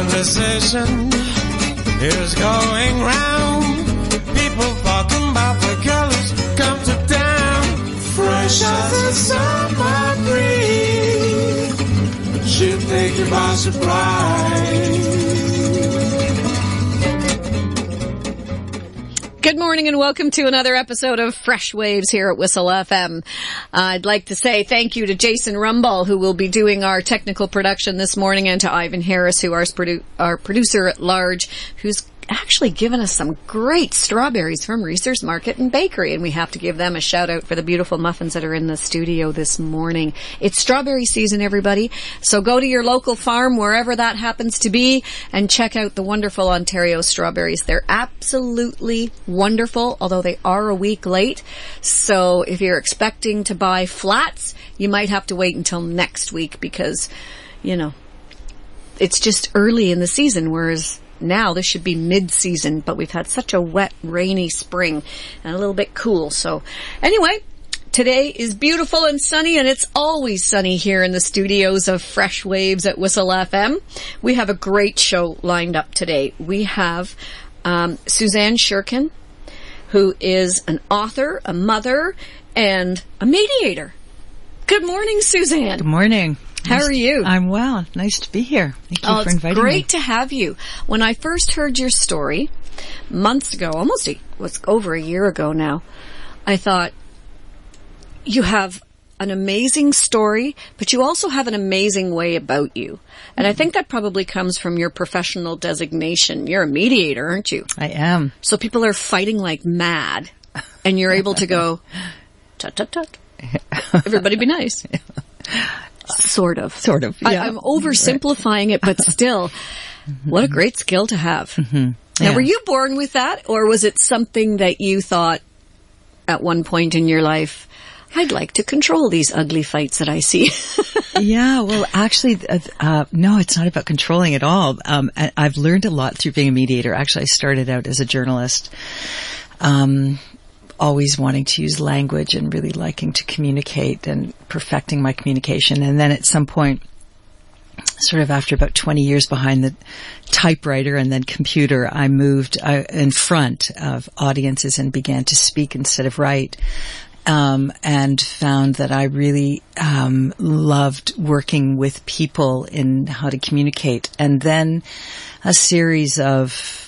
conversation is going round. People talking about the colors come to town. Fresh as a summer breeze, she'll take you by surprise. Good morning and welcome to another episode of Fresh Waves here at Whistle FM. I'd like to say thank you to Jason Rumball, who will be doing our technical production this morning, and to Ivan Harris, who our producer at large, who's actually given us some great strawberries from Reese's Market and Bakery, and we have to give them a shout out for the beautiful muffins that are in the studio this morning. It's strawberry season, everybody, so go to your local farm, wherever that happens to be, and check out the wonderful Ontario strawberries. They're absolutely wonderful, although they are a week late, so if you're expecting to buy flats, you might have to wait until next week because, you know, it's just early in the season, whereas now this should be mid-season, but we've had such a wet, rainy spring and a little bit cool. So anyway, today is beautiful and sunny, and it's always sunny here in the studios of Fresh Waves at Whistle FM. We have a great show lined up today. We have Suzanne Sherkin, who is an author, a mother, and a mediator. Good morning, Suzanne. Good morning. How are you? I'm well. Nice to be here. Thank you for inviting me. It's great to have you. When I first heard your story months ago, was over a year ago now, I thought, you have an amazing story, but you also have an amazing way about you. And I think that probably comes from your professional designation. You're a mediator, aren't you? I am. So people are fighting like mad, and you're able to go, tut, tut, tut. Everybody be nice. Sort of. Yeah. I'm oversimplifying it, but still, what a great skill to have. Mm-hmm. Now, were you born with that, or was it something that you thought at one point in your life, I'd like to control these ugly fights that I see? Yeah, well, actually, no, it's not about controlling at all. I've learned a lot through being a mediator. Actually, I started out as a journalist. Always wanting to use language and really liking to communicate and perfecting my communication. And then at some point, sort of after about 20 years behind the typewriter and then computer, I moved in front of audiences and began to speak instead of write. And found that I really loved working with people in how to communicate. And then a series of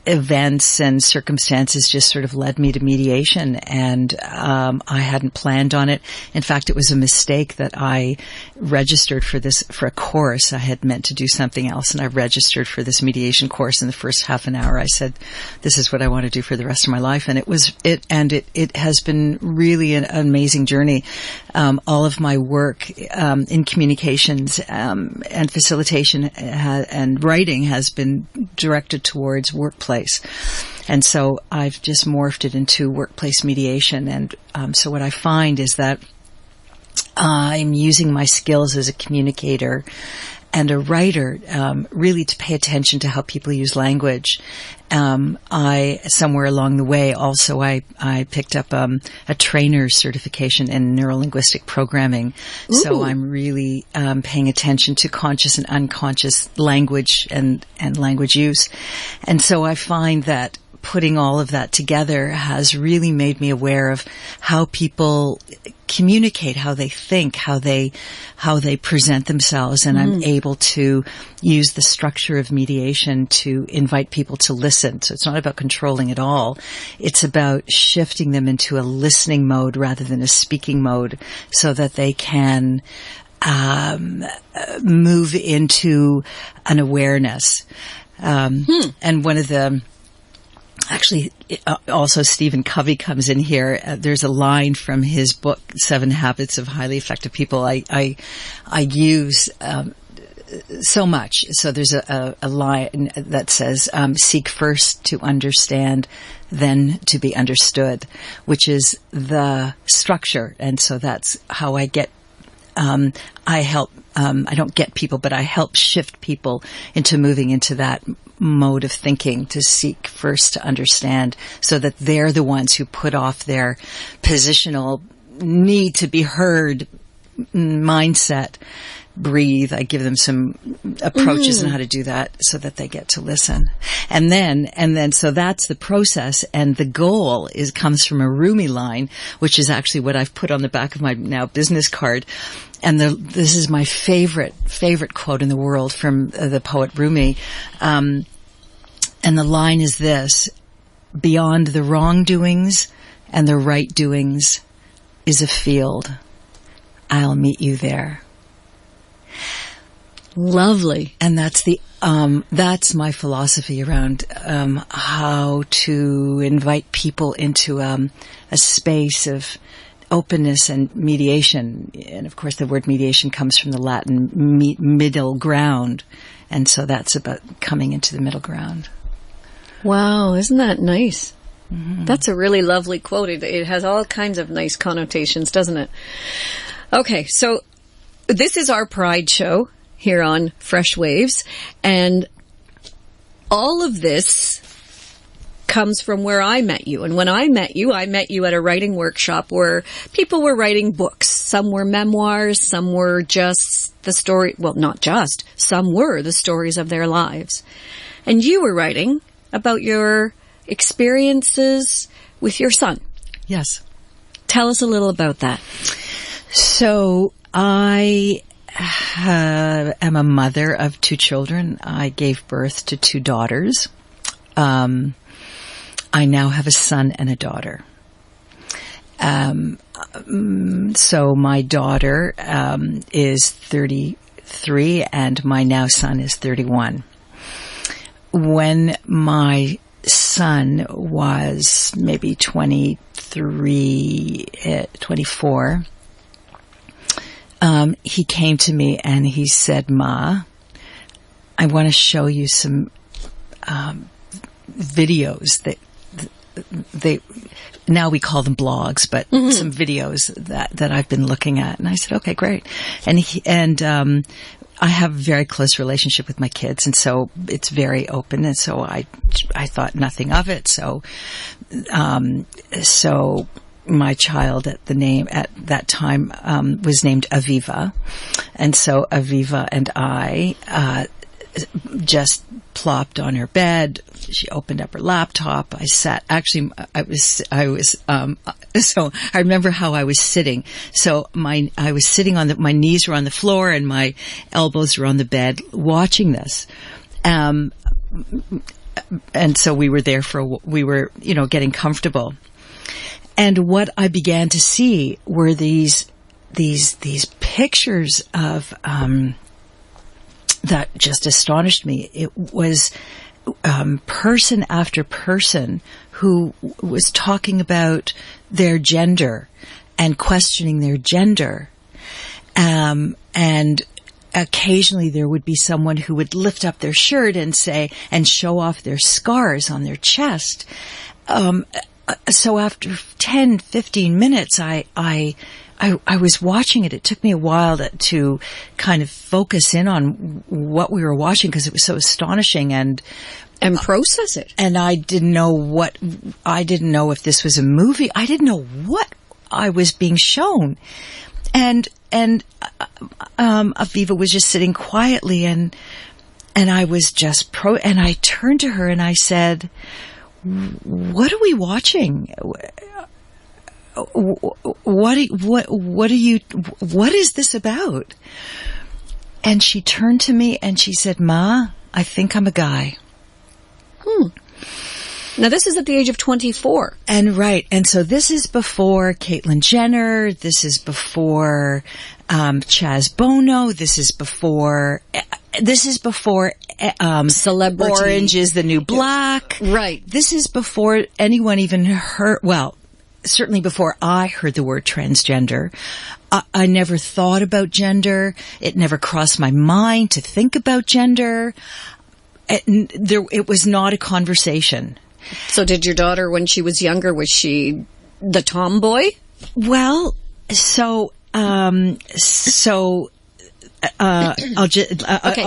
events and circumstances just sort of led me to mediation, and I hadn't planned on it. In fact, it was a mistake that I registered for a course. I had meant to do something else, and I registered for this mediation course. In the first half an hour, I said, "This is what I want to do for the rest of my life," and it has been really an amazing journey. All of my work in communications and facilitation and writing has been directed towards workplace. And so I've just morphed it into workplace mediation. And so what I find is that I'm using my skills as a communicator and a writer really to pay attention to how people use language. Somewhere along the way, also I picked up a trainer's certification in neuro-linguistic programming. Ooh. So I'm really paying attention to conscious and unconscious language and language use. And so I find that putting all of that together has really made me aware of how people communicate, how they think, how they present themselves, and I'm able to use the structure of mediation to invite people to listen. So it's not about controlling at all. It's about shifting them into a listening mode rather than a speaking mode, so that they can move into an awareness. And one of the Actually, also Stephen Covey comes in here. There's a line from his book, 7 Habits of Highly Effective People. I use so much. So there's a line that says, seek first to understand, then to be understood, which is the structure. And so that's how I get, I help, I don't get people, but I help shift people into moving into that mode of thinking, to seek first to understand, so that they're the ones who put off their positional need to be heard mindset breathe. I give them some approaches on how to do that so that they get to listen. And then, so that's the process. And the goal comes from a Rumi line, which is actually what I've put on the back of my now business card. And this is my favorite quote in the world from the poet Rumi. And the line is this: beyond the wrongdoings and the right doings is a field. I'll meet you there. Lovely. And that's that's my philosophy around how to invite people into a space of openness and mediation. And of course the word mediation comes from the Latin middle ground. And so that's about coming into the middle ground. Wow, isn't that nice? Mm-hmm. That's a really lovely quote. It has all kinds of nice connotations, doesn't it? Okay, so this is our Pride show here on Fresh Waves, and all of this comes from where I met you. And when I met you at a writing workshop where people were writing books. Some were memoirs, some were just the story, well, not just, some were the stories of their lives. And you were writing about your experiences with your son. Yes. Tell us a little about that. So I am a mother of 2 children. I gave birth to 2 daughters. I now have a son and a daughter. So my daughter is 33 and my now son is 31. When my son was maybe 23, 24, he came to me and he said, "Ma, I want to show you some videos that now we call them blogs, but some videos that I've been looking at." And I said, "Okay, great." And I have a very close relationship with my kids, and so it's very open. And so I thought nothing of it. So my child at that time was named Aviva, and so Aviva and I just plopped on her bed. She opened up her laptop. I sat. Actually, I was. So I remember how I was sitting. So I was sitting my knees were on the floor and my elbows were on the bed, watching this. And so we were there we were getting comfortable. And what I began to see were these pictures of that just astonished me. It was person after person who was talking about their gender and questioning their gender. And occasionally there would be someone who would lift up their shirt and show off their scars on their chest. So after 10, 15 minutes, I was watching it. It took me a while to kind of focus in on what we were watching because it was so astonishing and process it. And I didn't know if this was a movie. I didn't know what I was being shown. And Aviva was just sitting quietly and I was just and I turned to her and I said, "What are we watching? What is this about?" And she turned to me and she said, "Ma, I think I'm a guy." Now this is at the age of 24. And right. And so this is before Caitlyn Jenner. This is before, Chaz Bono. This is before Celebrity. Orange is the New Black. Right. This is before anyone even heard, well, certainly before I heard the word transgender. I never thought about gender. It never crossed my mind to think about gender. It was not a conversation. So did your daughter, when she was younger, was she the tomboy? Well, I'll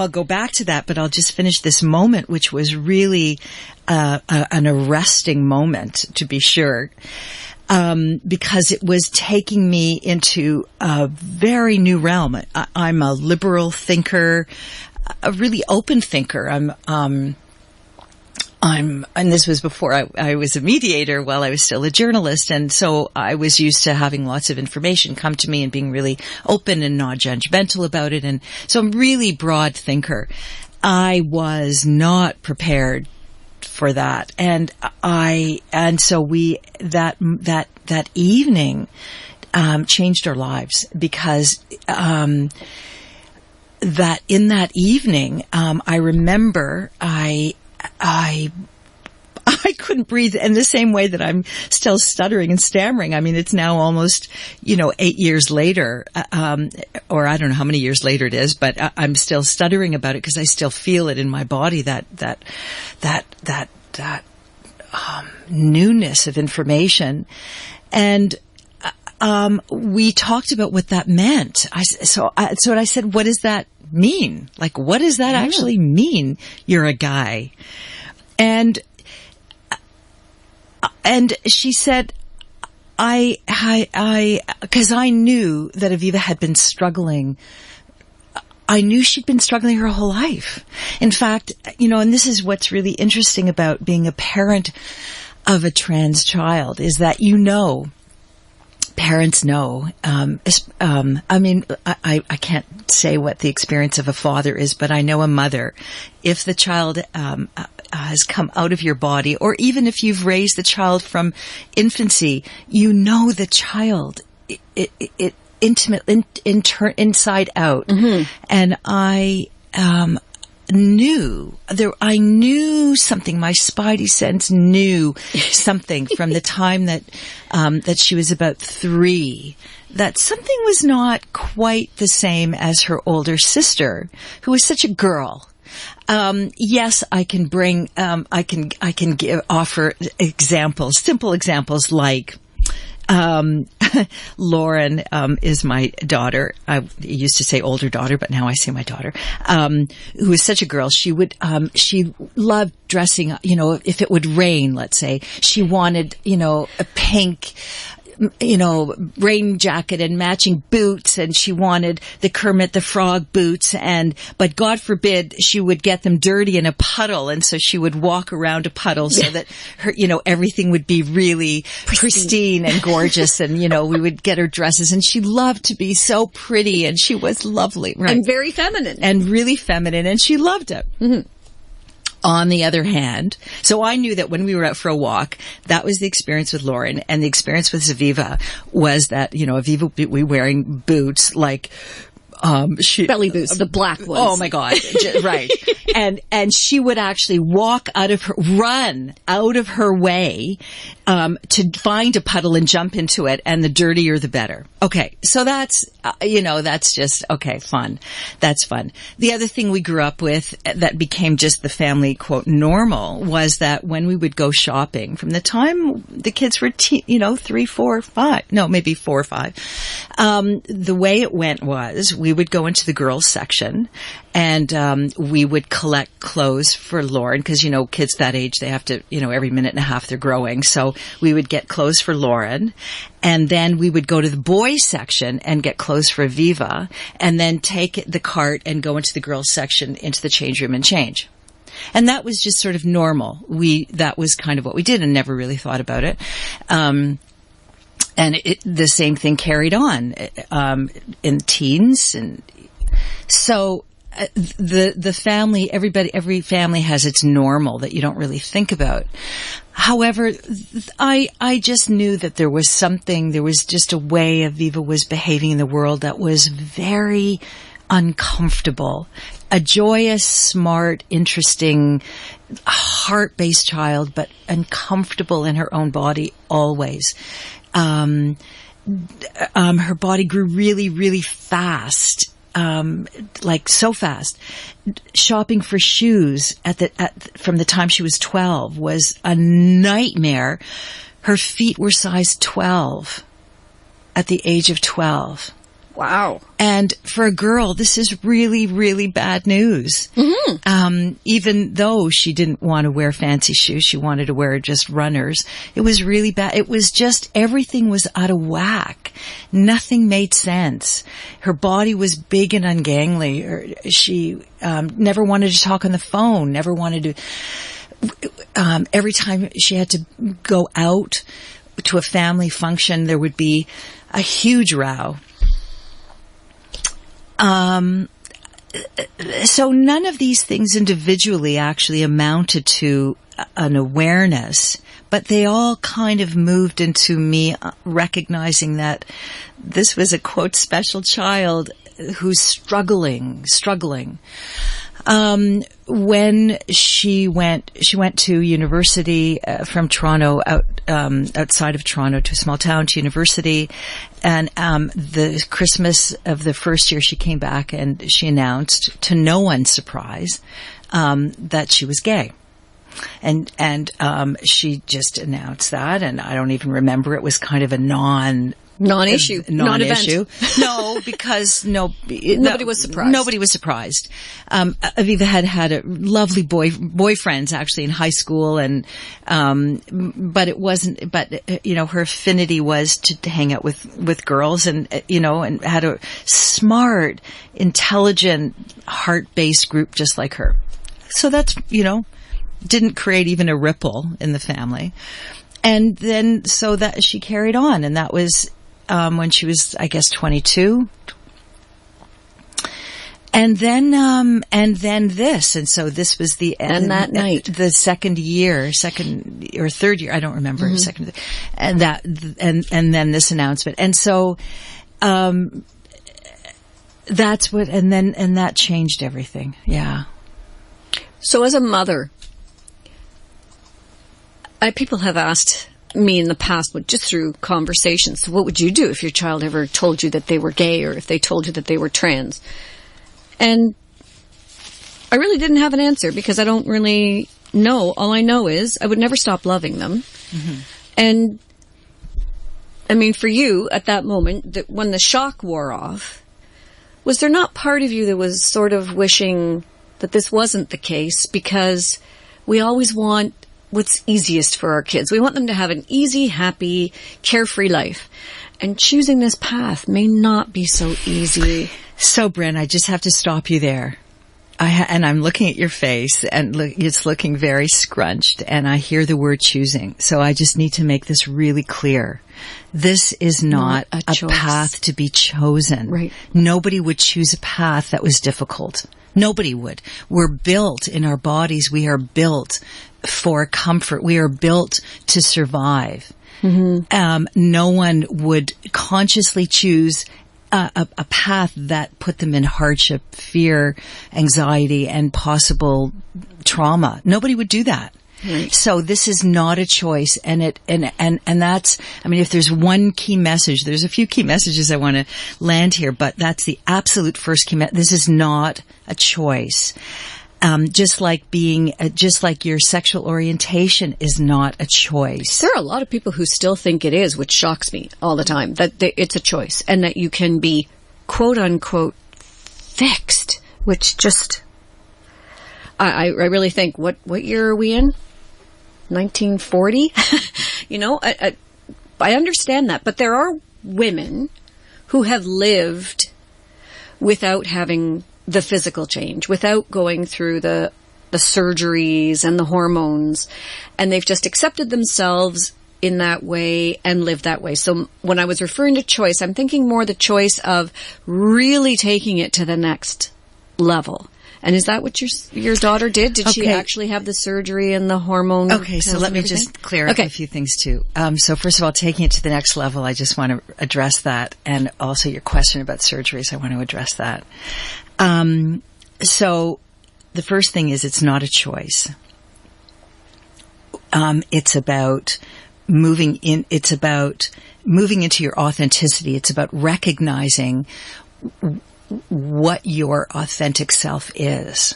go back to that, but I'll just finish this moment, which was really an arresting moment, to be sure. because it was taking me into a very new realm. I'm a liberal thinker, a really open thinker. And this was before I was a mediator while I was still a journalist. And so I was used to having lots of information come to me and being really open and non-judgmental about it. And so I'm a really broad thinker. I was not prepared for that. So that evening, changed our lives because, that in that evening, I remember I couldn't breathe in the same way that I'm still stuttering and stammering. I mean, it's now almost, 8 years later, or I don't know how many years later it is, but I'm still stuttering about it because I still feel it in my body, that newness of information. And, we talked about what that meant. So I said, what does that mean? Like, what does that actually mean? You're a guy. And she said, because I knew that Aviva had been struggling. I knew she'd been struggling her whole life. In fact, and this is what's really interesting about being a parent of a trans child is that parents know. I can't say what the experience of a father is, but I know a mother. If the child has come out of your body, or even if you've raised the child from infancy, the child intimately inside out. Mm-hmm. And I knew something. My spidey sense knew something from the time that she was about 3, that something was not quite the same as her older sister, who was such a girl. Yes, I can bring, offer examples, simple examples like, Lauren, is my daughter. I used to say older daughter, but now I say my daughter, who is such a girl. She loved dressing, if it would rain, let's say, she wanted, a pink, rain jacket and matching boots, and she wanted the Kermit the Frog boots, but God forbid she would get them dirty in a puddle, and so she would walk around a puddle so that her, everything would be really pristine and gorgeous, and, we would get her dresses, and she loved to be so pretty, and she was lovely, right? And very feminine. And really feminine, and she loved it. Mm-hmm. On the other hand, so I knew that when we were out for a walk, that was the experience with Lauren, and the experience with Aviva was that, Aviva would be wearing boots like, belly boots, the black ones. Oh my God. Right. And she would actually run out of her way, to find a puddle and jump into it, and the dirtier the better. Okay. So that's, that's just, okay, fun. That's fun. The other thing we grew up with that became just the family, quote, normal, was that when we would go shopping, from the time the kids were, 3, 4, 5, no, maybe 4 or 5, the way it went was we would go into the girls section, and we would collect clothes for Lauren, because, kids that age, they have to, every minute and a half they're growing. So we would get clothes for Lauren, and then we would go to the boys section and get clothes for Aviva, and then take the cart and go into the girls section, into the change room and change. And that was just sort of normal. That was kind of what we did, and never really thought about it. And the same thing carried on, in teens. And so, the family, every family has its normal that you don't really think about. However, I just knew that there was just a way Aviva was behaving in the world that was very uncomfortable. A joyous, smart, interesting, heart-based child, but uncomfortable in her own body always. Her body grew really, really fast. Like so fast. Shopping for shoes from the time she was 12 was a nightmare. Her feet were size 12 at the age of 12. Wow. And for a girl, this is really, really bad news. Mm-hmm. Even though she didn't want to wear fancy shoes, she wanted to wear just runners. It was really bad. It was just, everything was out of whack. Nothing made sense. Her body was big and ungainly. She never wanted to talk on the phone, never wanted to... every time she had to go out to a family function, there would be a huge row. So none of these things individually actually amounted to an awareness, but they all kind of moved into me recognizing that this was a, quote, special child who's struggling. When she went to university from Toronto, outside of Toronto, to a small town, to university. And the Christmas of the first year, she came back and she announced, to no one's surprise, that she was gay. And she just announced that, and I don't even remember. It was kind of a non-issue. No, because nobody was surprised. Nobody was surprised. Aviva had a lovely boyfriends actually in high school, and but it wasn't. But her affinity was to hang out with girls, and and had a smart, intelligent, heart-based group just like her. So that's didn't create even a ripple in the family. And then so that she carried on, and that was. When she was, I guess, 22. And then this. And so this was the end. And that night. The second or third year, I don't remember. Mm-hmm. Second. And then this announcement. And so, that's what, and that changed everything. Yeah. So as a mother, people have asked me in the past, just through conversations, so what would you do if your child ever told you that they were gay, or if they told you that they were trans? And I really didn't have an answer, because I don't really know. All I know is I would never stop loving them. Mm-hmm. And I mean, for you at that moment, that when the shock wore off, was there not part of you that was sort of wishing that this wasn't the case? Because we always want what's easiest for our kids. We want them to have an easy, happy, carefree life. And choosing this path may not be so easy. So, Bren, I just have to stop you there. And I'm looking at your face, and it's looking very scrunched, and I hear the word choosing. So I just need to make this really clear. This is not a path to be chosen. Right. Nobody would choose a path that was difficult. Nobody would. We're built in our bodies. We are built for comfort. We are built to survive. Mm-hmm. No one would consciously choose a path that put them in hardship, fear, anxiety, and possible trauma. Nobody would do that. Right. So this is not a choice, and that's, I mean, if there's one key message, there's a few key messages I want to land here, but that's the absolute first key message. This is not a choice. Just like your sexual orientation is not a choice. There are a lot of people who still think it is, which shocks me all the time, that it's a choice, and that you can be quote unquote fixed, which just, I really think, what year are we in? 1940? I understand that, but there are women who have lived without having the physical change, without going through the surgeries and the hormones, and they've just accepted themselves in that way and lived that way. So when I was referring to choice, I'm thinking more the choice of really taking it to the next level. And is that what your daughter did? Did she actually have the surgery and the hormone? Okay, so let me just clear up a few things too. So first of all, taking it to the next level, I just want to address that, and also your question about surgeries, I want to address that. So the first thing is, it's not a choice. It's about moving into your authenticity. It's about recognizing what your authentic self is.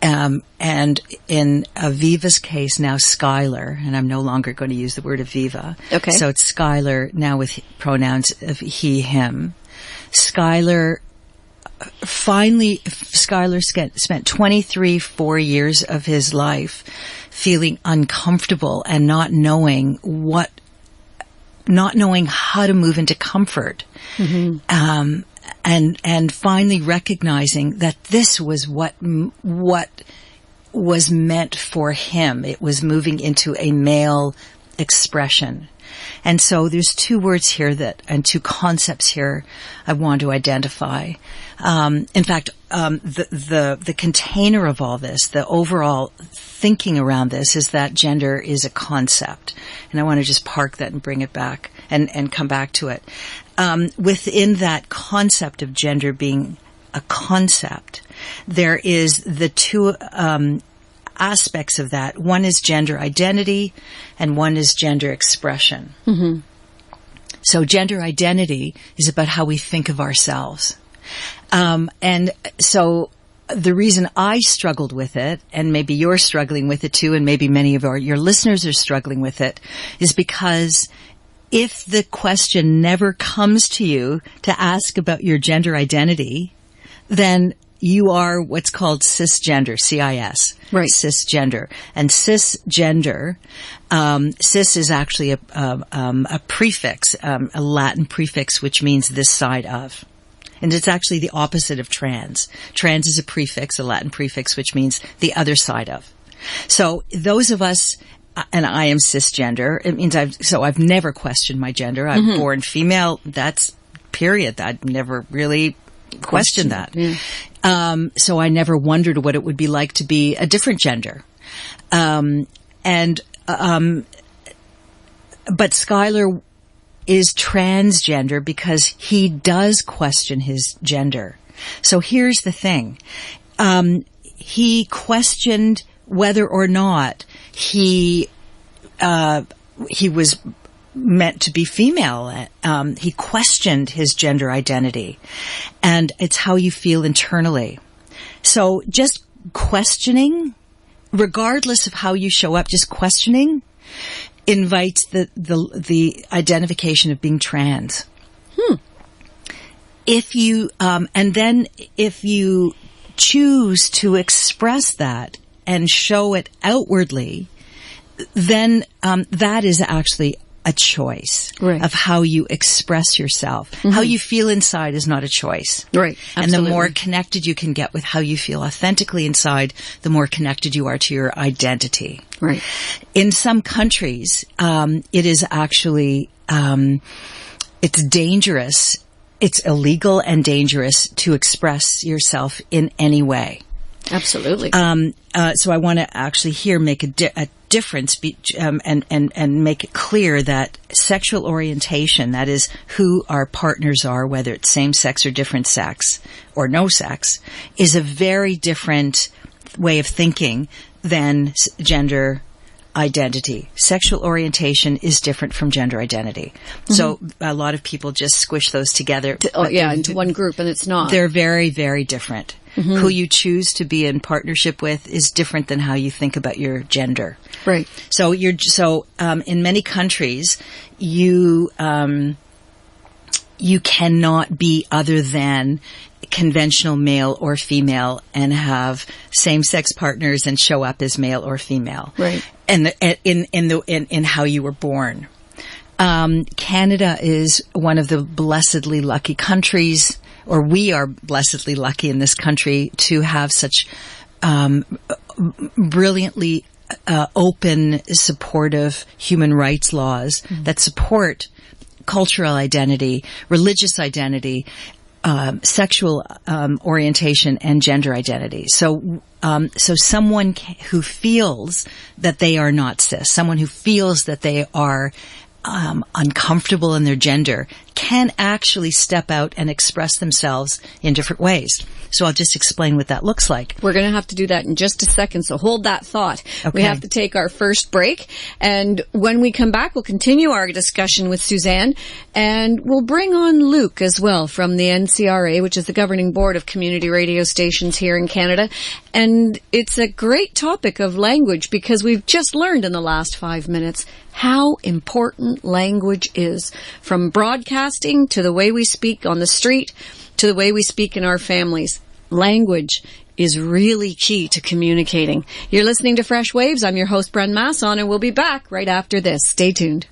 And in Aviva's case, now Skylar, and I'm no longer going to use the word Aviva. Okay. So it's Skylar now with pronouns of he, him. Skylar spent 4 years of his life feeling uncomfortable and not knowing how to move into comfort. Mm-hmm. And finally recognizing that this was what was meant for him. It was moving into a male expression. And so there's two words here and two concepts here I want to identify. In fact, the container of all this, the overall thinking around this is that gender is a concept. And I want to just park that and bring it back and come back to it. Within that concept of gender being a concept, there is the two aspects of that. One is gender identity and one is gender expression. Mm-hmm. So gender identity is about how we think of ourselves. And so the reason I struggled with it, and maybe you're struggling with it too, and maybe many of your listeners are struggling with it, is because if the question never comes to you to ask about your gender identity, then you are what's called cisgender, CIS. Right. Cisgender. And cisgender, cis is actually a prefix, a Latin prefix, which means this side of. And it's actually the opposite of trans. Trans is a prefix, a Latin prefix, which means the other side of. So those of us, and I am cisgender, it means I've never questioned my gender. I'm mm-hmm. born female. That's period. I've never really questioned that. Yeah. So I never wondered what it would be like to be a different gender. But Skylar is transgender because he does question his gender. So here's the thing. He questioned whether or not he was meant to be female. He questioned his gender identity, and it's how you feel internally. So just questioning, regardless of how you show up, just questioning invites the identification of being trans. If you and then if you choose to express that and show it outwardly, then that is actually a choice of how you express yourself. Mm-hmm. How you feel inside is not a choice. Right. Absolutely. And the more connected you can get with how you feel authentically inside, the more connected you are to your identity. Right. In some countries, it is actually, it's dangerous. It's illegal and dangerous to express yourself in any way. Absolutely. So I want to actually here make a difference and make it clear that sexual orientation, that is who our partners are, whether it's same sex or different sex or no sex, is a very different way of thinking than gender identity. Sexual orientation is different from gender identity. Mm-hmm. So a lot of people just squish those together. Into one group, and it's not. They're very, very different. Mm-hmm. Who you choose to be in partnership with is different than how you think about your gender. Right. So in many countries, you cannot be other than conventional male or female and have same-sex partners and show up as male or female. Right. And in how you were born. Canada is one of the blessedly lucky countries, or we are blessedly lucky in this country to have such brilliantly open, supportive human rights laws that support cultural identity, religious identity, sexual orientation, and gender identity. So someone who feels that they are not cis, someone who feels that they are uncomfortable in their gender, can actually step out and express themselves in different ways. So I'll just explain what that looks like. We're going to have to do that in just a second, so hold that thought. Okay. We have to take our first break, and when we come back, we'll continue our discussion with Suzanne, and we'll bring on Luke as well from the NCRA, which is the Governing Board of Community Radio Stations here in Canada. And it's a great topic of language, because we've just learned in the last 5 minutes how important language is, from broadcast podcasting, to the way we speak on the street, to the way we speak in our families. Language is really key to communicating. You're listening to Fresh Waves. I'm your host, Bren Masson, and we'll be back right after this. Stay tuned.